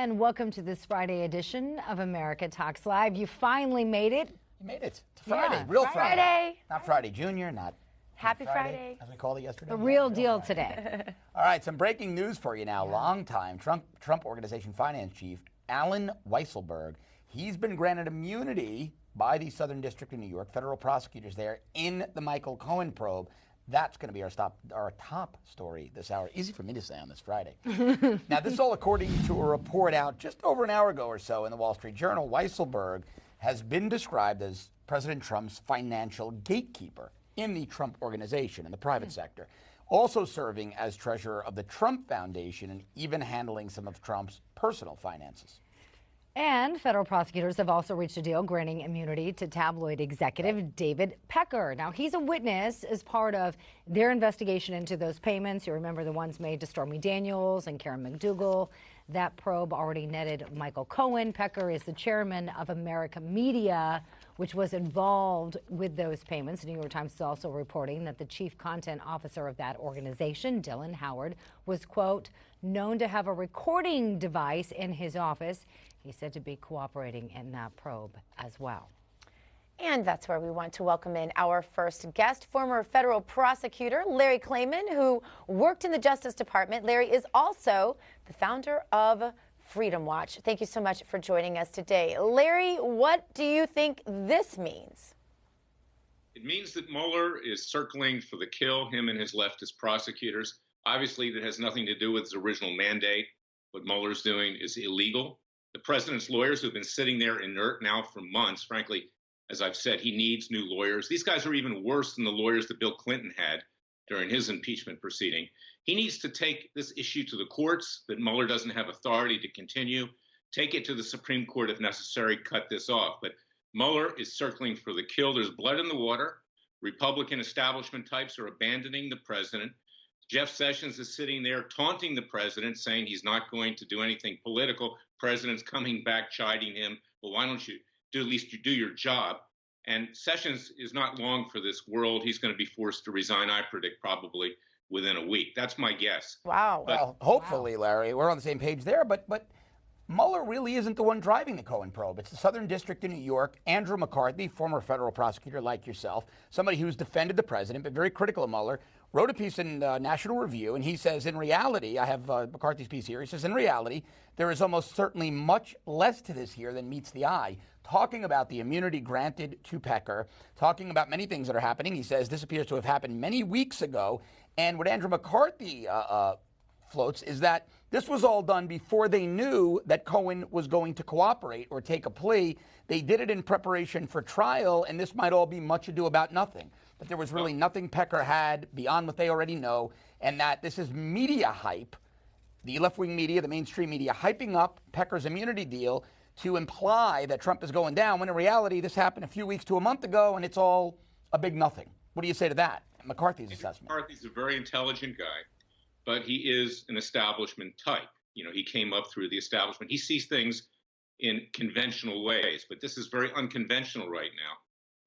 And welcome to this Friday edition of America Talks Live. You finally made it. You made it. It's Friday. Yeah, Real Friday. Friday. Not Friday Junior, not Happy Friday, as we called it yesterday. The real deal today. All right, some breaking news for you now. Longtime Trump Organization finance chief Allen Weisselberg, he's been granted immunity by the Southern District of New York, federal prosecutors there, in the Michael Cohen probe. That's going to be our top story this hour. Easy for me to say on this Friday. Now, this is all according to a report out just over an hour ago or so in the Wall Street Journal. Weisselberg has been described as President Trump's financial gatekeeper in the Trump Organization in the private sector, also serving as treasurer of the Trump Foundation and even handling some of Trump's personal finances. And federal prosecutors have also reached a deal granting immunity to tabloid executive David Pecker. Now, he's a witness as part of their investigation into those payments. You remember the ones made to Stormy Daniels and Karen McDougal. That probe already netted Michael Cohen. Pecker is the chairman of America Media, which was involved with those payments. The New York Times is also reporting that the chief content officer of that organization, Dylan Howard, was, quote, known to have a recording device in his office. He's said to be cooperating in that probe as well. And that's where we want to welcome in our first guest, former federal prosecutor Larry Clayman, who worked in the Justice Department. Larry is also the founder of Freedom Watch. Thank you so much for joining us today. Larry, what do you think this means? It means that Mueller is circling for the kill, him and his leftist prosecutors. Obviously, that has nothing to do with his original mandate. What Mueller's doing is illegal. The president's lawyers who've been sitting there inert now for months, frankly, as I've said, he needs new lawyers. These guys are even worse than the lawyers that Bill Clinton had during his impeachment proceeding. He needs to take this issue to the courts, that Mueller doesn't have authority to continue, take it to the Supreme Court if necessary, cut this off. But Mueller is circling for the kill. There's blood in the water. Republican establishment types are abandoning the president. Jeff Sessions is sitting there taunting the president, saying he's not going to do anything political. President's coming back, chiding him. Well, why don't you at least do your job? And Sessions is not long for this world. He's going to be forced to resign, I predict, probably within a week. That's my guess. Wow. Well, hopefully, Larry, we're on the same page there. But Mueller really isn't the one driving the Cohen probe. It's the Southern District of New York. Andrew McCarthy, former federal prosecutor like yourself, somebody who's defended the president, but very critical of Mueller, wrote a piece in National Review, and he says, in reality, I have McCarthy's piece here, he says, in reality, there is almost certainly much less to this here than meets the eye. Talking about the immunity granted to Pecker, talking about many things that are happening. He says this appears to have happened many weeks ago, and what Andrew McCarthy floats is that this was all done before they knew that Cohen was going to cooperate or take a plea. They did it in preparation for trial, and this might all be much ado about nothing. That there was really nothing Pecker had beyond what they already know, and that this is media hype, the left-wing media, the mainstream media, hyping up Pecker's immunity deal to imply that Trump is going down, when in reality this happened a few weeks to a month ago, and it's all a big nothing. What do you say to that, McCarthy's assessment? McCarthy's a very intelligent guy, but he is an establishment type. You know, he came up through the establishment. He sees things in conventional ways, but this is very unconventional right now.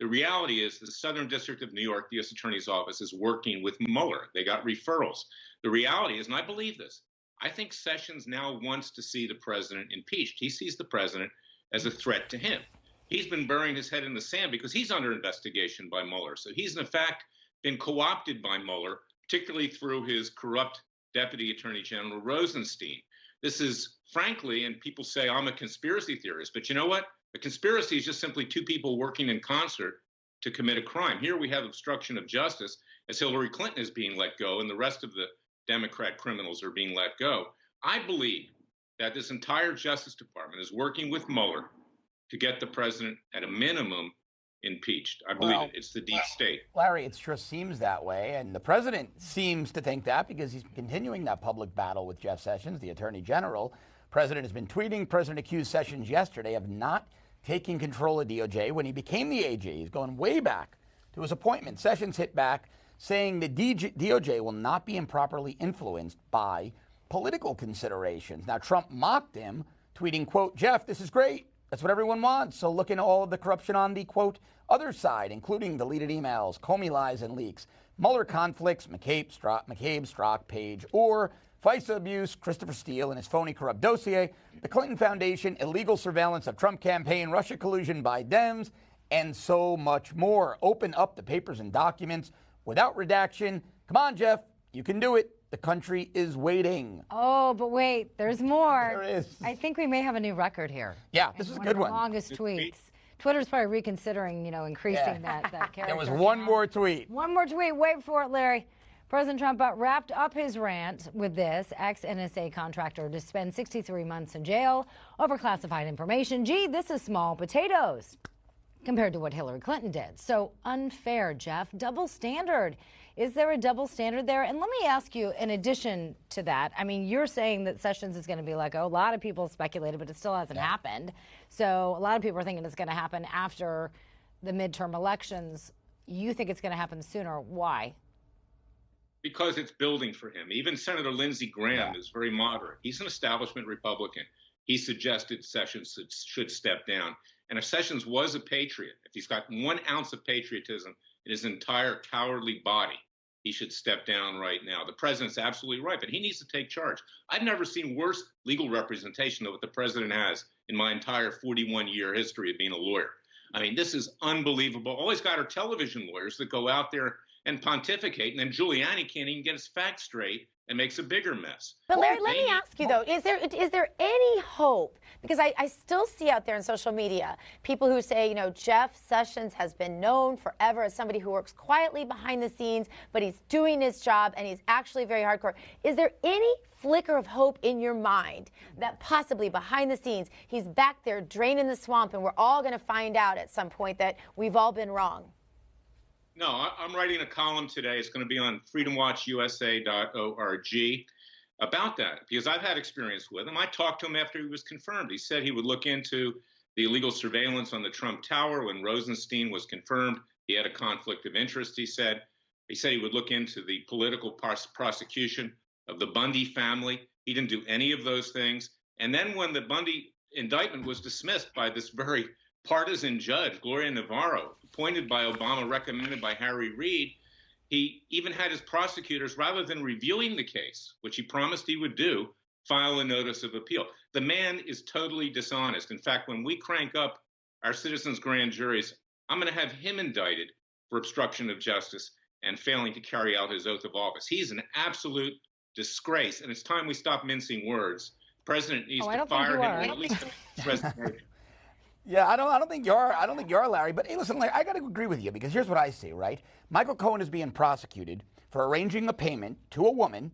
The reality is the Southern District of New York, the U.S. Attorney's Office, is working with Mueller. They got referrals. The reality is, and I believe this, I think Sessions now wants to see the president impeached. He sees the president as a threat to him. He's been burying his head in the sand because he's under investigation by Mueller. So he's, in fact, been co-opted by Mueller, particularly through his corrupt Deputy Attorney General Rosenstein. This is, frankly, and people say I'm a conspiracy theorist, but you know what? A conspiracy is just simply two people working in concert to commit a crime. Here we have obstruction of justice as Hillary Clinton is being let go and the rest of the Democrat criminals are being let go. I believe that this entire Justice Department is working with Mueller to get the president, at a minimum, impeached. I believe it's the deep state. Larry, it sure seems that way, and the president seems to think that because he's continuing that public battle with Jeff Sessions, the Attorney General. President has been tweeting. President accused Sessions yesterday of not taking control of DOJ when he became the AG. He's going way back to his appointment. Sessions hit back, saying the DOJ will not be improperly influenced by political considerations. Now, Trump mocked him, tweeting, quote, Jeff, this is great. That's what everyone wants. So look into all of the corruption on the, quote, other side, including deleted emails, Comey lies and leaks, Mueller conflicts, McCabe, Strzok, Page, or FISA abuse, Christopher Steele and his phony corrupt dossier, the Clinton Foundation, illegal surveillance of Trump campaign, Russia collusion by Dems, and so much more. Open up the papers and documents without redaction. Come on, Jeff, you can do it. The country is waiting. Oh, but wait, there's more. There is. I think we may have a new record here. Yeah, this is a good one. Longest tweets. Twitter's probably reconsidering, increasing that character. There was one more tweet. One more tweet. Wait for it, Larry. President Trump wrapped up his rant with this. Ex-NSA contractor to spend 63 months in jail over classified information. Gee, this is small potatoes compared to what Hillary Clinton did. So unfair, Jeff. Double standard. Is there a double standard there? And let me ask you, in addition to that, I mean, you're saying that Sessions is going to be let go. A lot of people speculated, but it still hasn't happened. So a lot of people are thinking it's going to happen after the midterm elections. You think it's going to happen sooner. Why? Because it's building for him. Even Senator Lindsey Graham is very moderate. He's an establishment Republican. He suggested Sessions should step down. And if Sessions was a patriot, if he's got 1 ounce of patriotism in his entire cowardly body, he should step down right now. The president's absolutely right, but he needs to take charge. I've never seen worse legal representation of what the president has in my entire 41-year history of being a lawyer. I mean, this is unbelievable. All he's got are television lawyers that go out there and pontificate, and then Giuliani can't even get his facts straight and makes a bigger mess. But Larry, let me ask you though, is there any hope? Because I still see out there in social media people who say, Jeff Sessions has been known forever as somebody who works quietly behind the scenes, but he's doing his job and he's actually very hardcore. Is there any flicker of hope in your mind that possibly behind the scenes he's back there draining the swamp and we're all going to find out at some point that we've all been wrong? No, I'm writing a column today. It's going to be on freedomwatchusa.org about that, because I've had experience with him. I talked to him after he was confirmed. He said he would look into the illegal surveillance on the Trump Tower when Rosenstein was confirmed. He had a conflict of interest, he said. He said he would look into the political prosecution of the Bundy family. He didn't do any of those things. And then when the Bundy indictment was dismissed by this very partisan judge, Gloria Navarro, appointed by Obama, recommended by Harry Reid, he even had his prosecutors, rather than reviewing the case, which he promised he would do, file a notice of appeal. The man is totally dishonest. In fact, when we crank up our citizens' grand juries, I'm going to have him indicted for obstruction of justice and failing to carry out his oath of office. He's an absolute disgrace, and it's time we stop mincing words. The president needs to fire him, or at least the resignation. Yeah, I don't think you are, Larry. But hey, listen, Larry, I got to agree with you, because here's what I see, right? Michael Cohen is being prosecuted for arranging a payment to a woman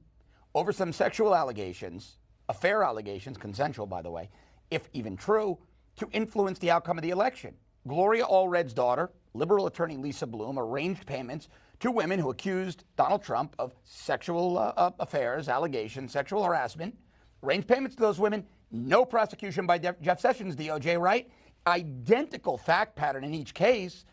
over some sexual allegations, affair allegations, consensual, by the way, if even true, to influence the outcome of the election. Gloria Allred's daughter, liberal attorney Lisa Bloom, arranged payments to women who accused Donald Trump of sexual affairs, allegations, sexual harassment. Arranged payments to those women. No prosecution by Jeff Sessions, DOJ, right? Identical fact pattern in each case.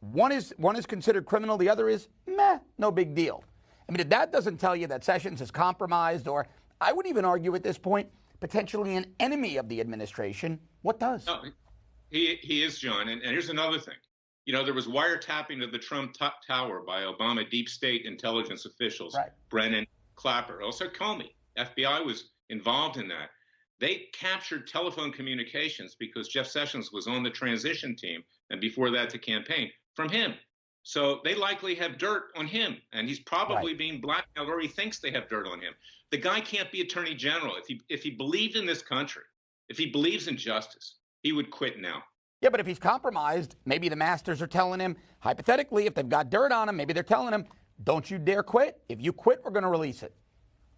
One is considered criminal, the other is meh, no big deal. I mean, if that doesn't tell you that Sessions is compromised, or I would even argue at this point, potentially an enemy of the administration, what does? No, he is, John. And here's another thing. There was wiretapping of the Trump Tower by Obama deep state intelligence officials, right. Brennan, Clapper, also Comey. FBI was involved in that. They captured telephone communications because Jeff Sessions was on the transition team, and before that the campaign, from him. So they likely have dirt on him, and he's probably being blackmailed, or he thinks they have dirt on him. The guy can't be attorney general. If he believed in this country, if he believes in justice, he would quit now. Yeah, but if he's compromised, maybe the masters are telling him, hypothetically, if they've got dirt on him, maybe they're telling him, don't you dare quit. If you quit, we're going to release it.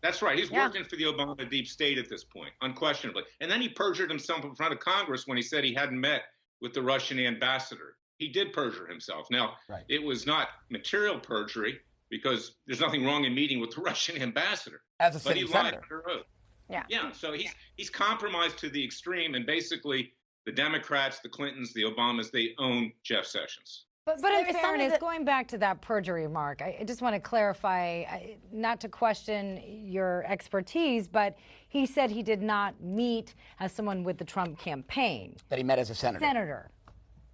That's right. He's working for the Obama deep state at this point, unquestionably. And then he perjured himself in front of Congress when he said he hadn't met with the Russian ambassador. He did perjure himself. Now, It was not material perjury, because there's nothing wrong in meeting with the Russian ambassador. As a sitting senator. Under oath. Yeah. So he's compromised to the extreme, and basically the Democrats, the Clintons, the Obamas, they own Jeff Sessions. But in fairness, going back to that perjury remark, I just want to clarify, not to question your expertise, but he said he did not meet as someone with the Trump campaign. That he met as a senator.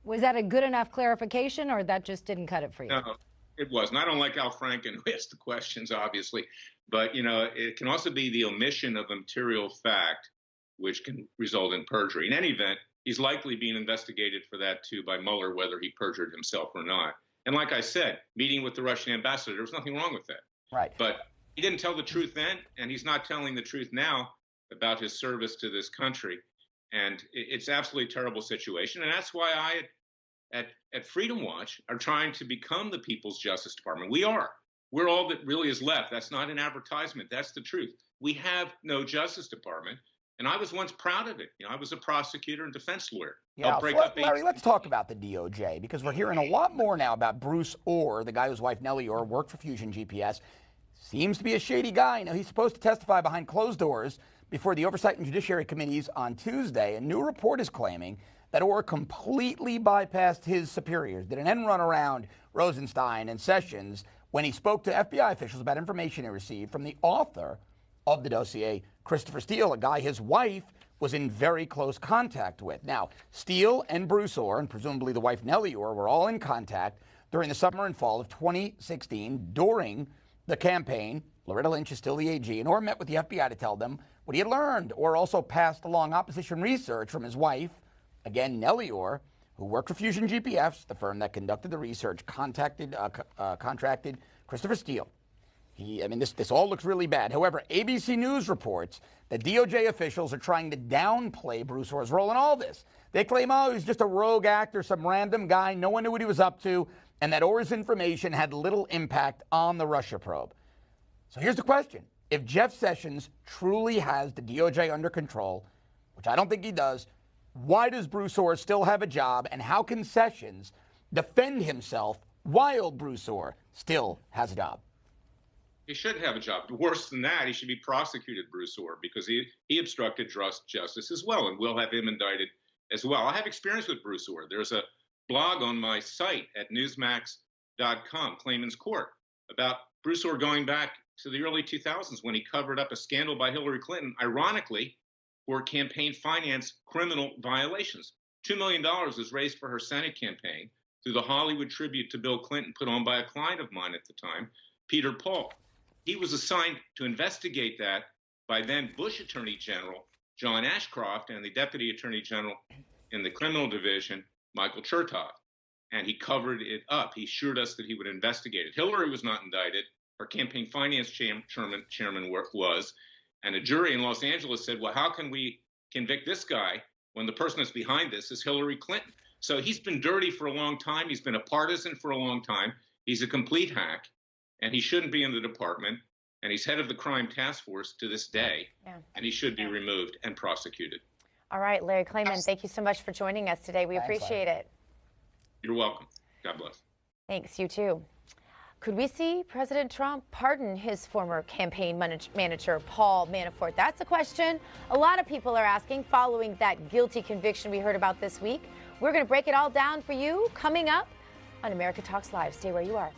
Was that a good enough clarification, or that just didn't cut it for you? No, it wasn't. I don't like Al Franken, who asked the questions, obviously. But, it can also be the omission of a material fact, which can result in perjury. In any event, he's likely being investigated for that, too, by Mueller, whether he perjured himself or not. And like I said, meeting with the Russian ambassador, there was nothing wrong with that. Right. But he didn't tell the truth then, and he's not telling the truth now about his service to this country. And it's absolutely a terrible situation. And that's why I, at Freedom Watch, are trying to become the People's Justice Department. We are. We're all that really is left. That's not an advertisement. That's the truth. We have no Justice Department. And I was once proud of it. I was a prosecutor and defense lawyer. Yeah, Larry, let's talk about the DOJ, because we're hearing a lot more now about Bruce Orr, the guy whose wife Nellie Orr worked for Fusion GPS. Seems to be a shady guy. He's supposed to testify behind closed doors before the Oversight and Judiciary Committees on Tuesday. A new report is claiming that Orr completely bypassed his superiors, did an end run around Rosenstein and Sessions when he spoke to FBI officials about information he received from the author of the dossier, Christopher Steele, a guy his wife was in very close contact with. Now, Steele and Bruce Orr, and presumably the wife Nellie Orr, were all in contact during the summer and fall of 2016 during the campaign. Loretta Lynch is still the AG, and Orr met with the FBI to tell them what he had learned. Orr also passed along opposition research from his wife, again, Nellie Orr, who worked for Fusion GPS, the firm that conducted the research, contracted Christopher Steele. This all looks really bad. However, ABC News reports that DOJ officials are trying to downplay Bruce Orr's role in all this. They claim, he's just a rogue actor, some random guy, no one knew what he was up to, and that Orr's information had little impact on the Russia probe. So here's the question. If Jeff Sessions truly has the DOJ under control, which I don't think he does, why does Bruce Orr still have a job, and how can Sessions defend himself while Bruce Orr still has a job? He should have a job. Worse than that, he should be prosecuted, Bruce Orr, because he obstructed justice as well, and we'll have him indicted as well. I have experience with Bruce Orr. There's a blog on my site at newsmax.com, Clayman's Court, about Bruce Orr going back to the early 2000s when he covered up a scandal by Hillary Clinton, ironically, for campaign finance criminal violations. $2 million was raised for her Senate campaign through the Hollywood tribute to Bill Clinton put on by a client of mine at the time, Peter Paul. He was assigned to investigate that by then Bush Attorney General John Ashcroft and the Deputy Attorney General in the criminal division, Michael Chertoff. And he covered it up. He assured us that he would investigate it. Hillary was not indicted. Her campaign finance chairman was. And a jury in Los Angeles said, well, how can we convict this guy when the person that's behind this is Hillary Clinton? So he's been dirty for a long time. He's been a partisan for a long time. He's a complete hack, and he shouldn't be in the department. And he's head of the crime task force to this day, and he should be removed and prosecuted. All right, Larry Clayman, thank you so much for joining us today. We appreciate it. You're welcome. God bless. Thanks, you too. Could we see President Trump pardon his former campaign manager, Paul Manafort? That's a question a lot of people are asking following that guilty conviction we heard about this week. We're going to break it all down for you coming up on America Talks Live. Stay where you are.